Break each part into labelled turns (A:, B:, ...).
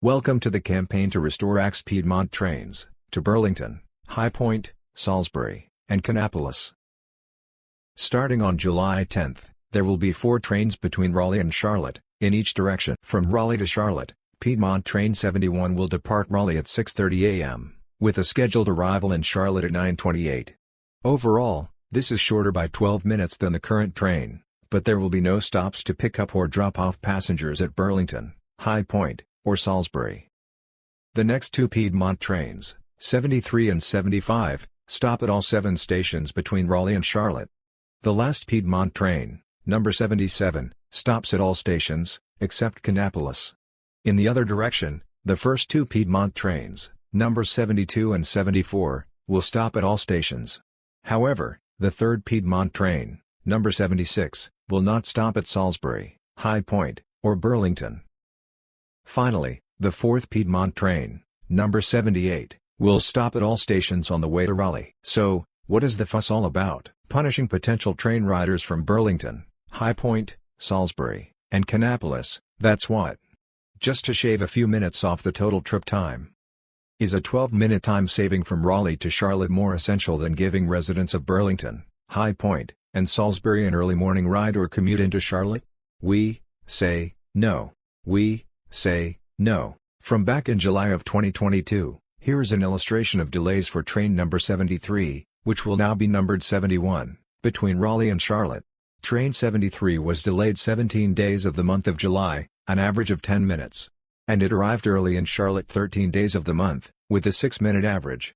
A: Welcome to the campaign to restore AX Piedmont trains to Burlington, High Point, Salisbury, and Kannapolis. Starting on July 10, there will be 4 trains between Raleigh and Charlotte, in each direction. From Raleigh to Charlotte, Piedmont Train 71 will depart Raleigh at 6:30 a.m., with a scheduled arrival in Charlotte at 9:28. Overall, this is shorter by 12 minutes than the current train, but there will be no stops to pick up or drop off passengers at Burlington, High Point, or Salisbury. The next 2 Piedmont trains, 73 and 75, stop at all 7 stations between Raleigh and Charlotte. The last Piedmont train, number 77, stops at all stations, except Kannapolis. In the other direction, the first 2 Piedmont trains, numbers 72 and 74, will stop at all stations. However, the third Piedmont train, number 76, will not stop at Salisbury, High Point, or Burlington. Finally, the fourth Piedmont train, number 78, will stop at all stations on the way to Raleigh. So, what is the fuss all about? Punishing potential train riders from Burlington, High Point, Salisbury, and Kannapolis, that's what. Just to shave a few minutes off the total trip time. Is a 12-minute time saving from Raleigh to Charlotte more essential than giving residents of Burlington, High Point, and Salisbury an early morning ride or commute into Charlotte? We say no. We say no. From back in July of 2022, here is an illustration of delays for train number 73, which will now be numbered 71, between Raleigh and Charlotte. Train 73 was delayed 17 days of the month of July, an average of 10 minutes. And it arrived early in Charlotte 13 days of the month, with a 6-minute average.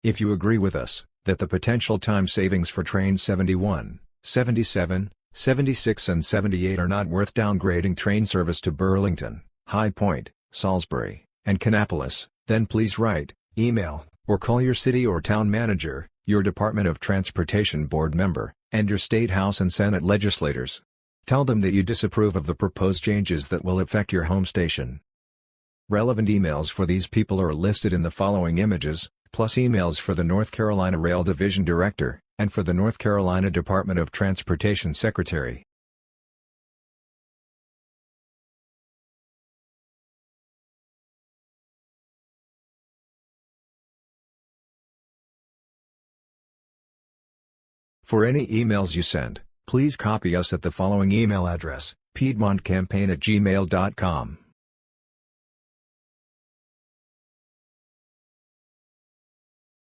A: If you agree with us, that the potential time savings for trains 71, 77, 76 and 78 are not worth downgrading train service to Burlington, High Point, Salisbury, and Kannapolis, then please write, email, or call your city or town manager, your Department of Transportation board member, and your state House and Senate legislators. Tell them that you disapprove of the proposed changes that will affect your home station. Relevant emails for these people are listed in the following images, plus emails for the North Carolina Rail Division Director, and for the North Carolina Department of Transportation Secretary. For any emails you send, please copy us at the following email address, piedmontcampaign@gmail.com.